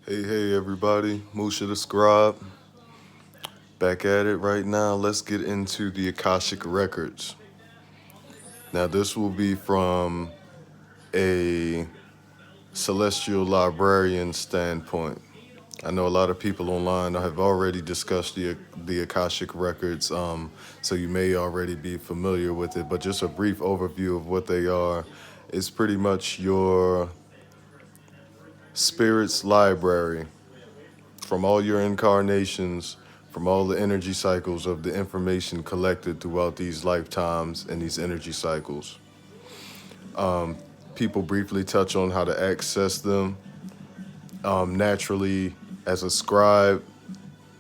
Hey, everybody. Musha the Scribe. Back at it right now. Let's get into the Akashic Records. Now, this will be from a celestial librarian standpoint. I know a lot of people online have already discussed the Akashic Records, so you may already be familiar with it, but just a brief overview of what they are. It's pretty much your spirit's library from all your incarnations, from all the energy cycles of the information collected throughout these lifetimes and these energy cycles. People briefly touch on how to access them. Naturally, as a scribe,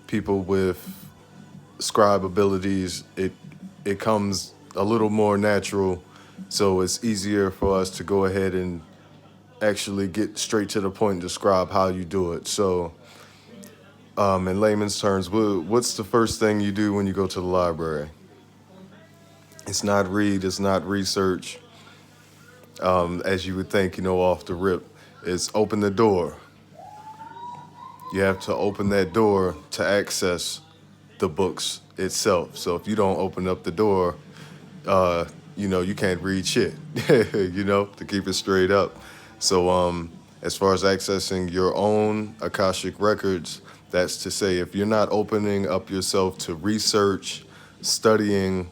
people with scribe abilities, it comes a little more natural, so it's easier for us to go ahead and actually get straight to the point and describe how you do it. So in layman's terms, what's the first thing you do when you go to the library? It's not read, it's not research, as you would think, off the rip. It's open the door. You have to open that door to access the books itself. So if you don't open up the door, you can't read shit, to keep it straight up. So as far as accessing your own Akashic records, that's to say, if you're not opening up yourself to research, studying,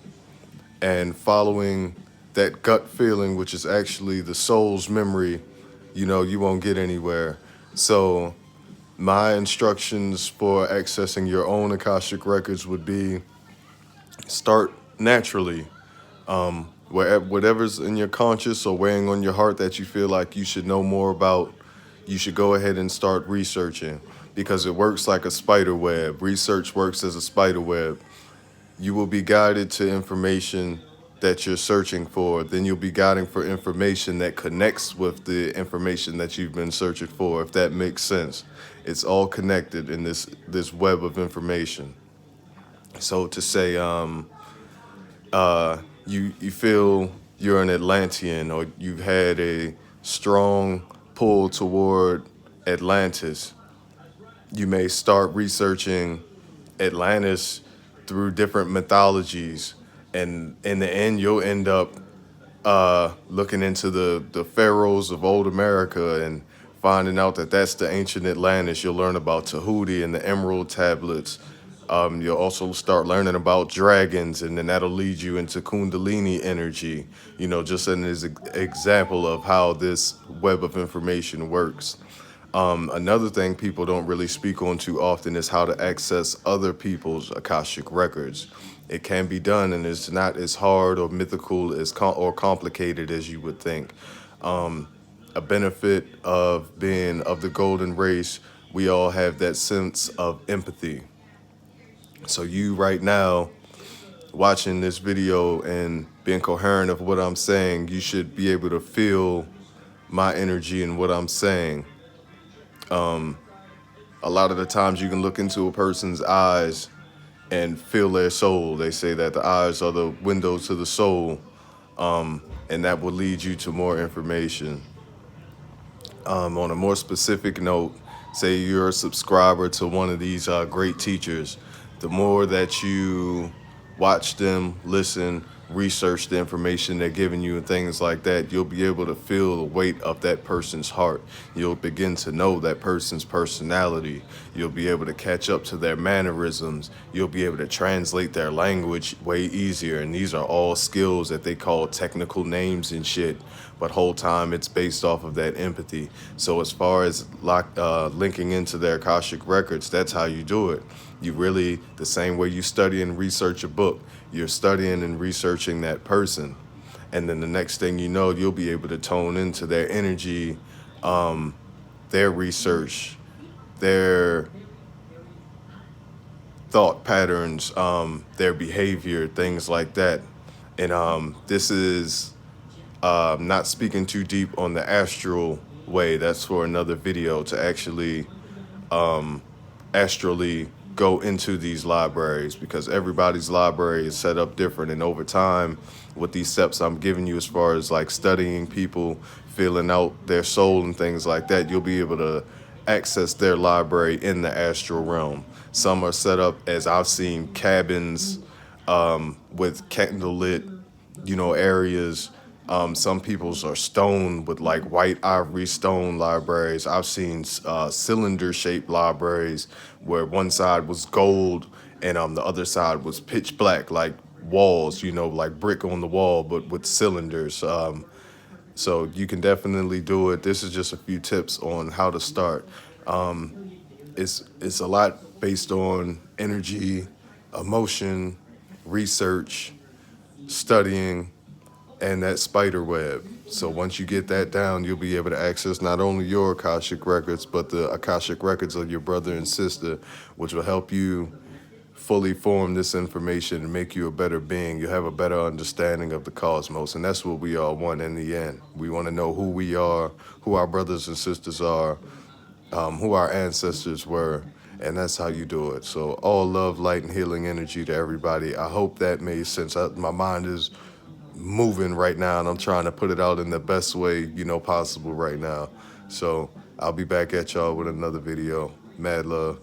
and following that gut feeling, which is actually the soul's memory, you won't get anywhere. So my instructions for accessing your own Akashic records would be start naturally. Whatever's in your conscious or weighing on your heart that you feel like you should know more about, you should go ahead and start researching because it works like a spider web. Research works as a spider web. You will be guided to information that you're searching for. Then you'll be guiding for information that connects with the information that you've been searching for, if that makes sense. It's all connected in this web of information. So to say, you feel you're an Atlantean or you've had a strong pull toward Atlantis, you may start researching Atlantis through different mythologies, and in the end, you'll end up looking into the pharaohs of old America and finding out that that's the ancient Atlantis. You'll learn about Tahuti and the Emerald Tablets. You'll also start learning about dragons, and then that'll lead you into Kundalini energy, just as an example of how this web of information works. Another thing people don't really speak on too often is how to access other people's Akashic records. It can be done, and it's not as hard or mythical or complicated as you would think. A benefit of being of the golden race, we all have that sense of empathy. So you right now watching this video and being coherent of what I'm saying, you should be able to feel my energy and what I'm saying. A lot of the times you can look into a person's eyes and feel their soul. They say that the eyes are the window to the soul, and that will lead you to more information. On a more specific note, say you're a subscriber to one of these great teachers, the more that you watch them, listen, research the information they're giving you and things like that, you'll be able to feel the weight of that person's heart. You'll begin to know that person's personality. You'll be able to catch up to their mannerisms. You'll be able to translate their language way easier. And these are all skills that they call technical names and shit. But whole time it's based off of that empathy. So as far as linking into their Akashic records, that's how you do it. You really, the same way you study and research a book, you're studying and researching that person. And then the next thing you know, you'll be able to tone into their energy, their research, their thought patterns, their behavior, things like that. And this is not speaking too deep on the astral way. That's for another video to actually astrally go into these libraries, because everybody's library is set up different. And over time, with these steps I'm giving you as far as like studying people, feeling out their soul and things like that, you'll be able to access their library in the astral realm. Some are set up as I've seen cabins with candlelit, areas. Some people's are stone with like white ivory stone libraries. I've seen cylinder shaped libraries where one side was gold and the other side was pitch black, like walls, like brick on the wall, but with cylinders. So you can definitely do it. This is just a few tips on how to start. It's a lot based on energy, emotion, research, studying, and that spider web. So once you get that down, you'll be able to access not only your Akashic records, but the Akashic records of your brother and sister, which will help you fully form this information and make you a better being. You have a better understanding of the cosmos. And that's what we all want in the end. We want to know who we are, who our brothers and sisters are, who our ancestors were. And that's how you do it. So all love, light, and healing energy to everybody. I hope that made sense. My mind is moving right now and I'm trying to put it out in the best way, possible right now. So I'll be back at y'all with another video. Mad love.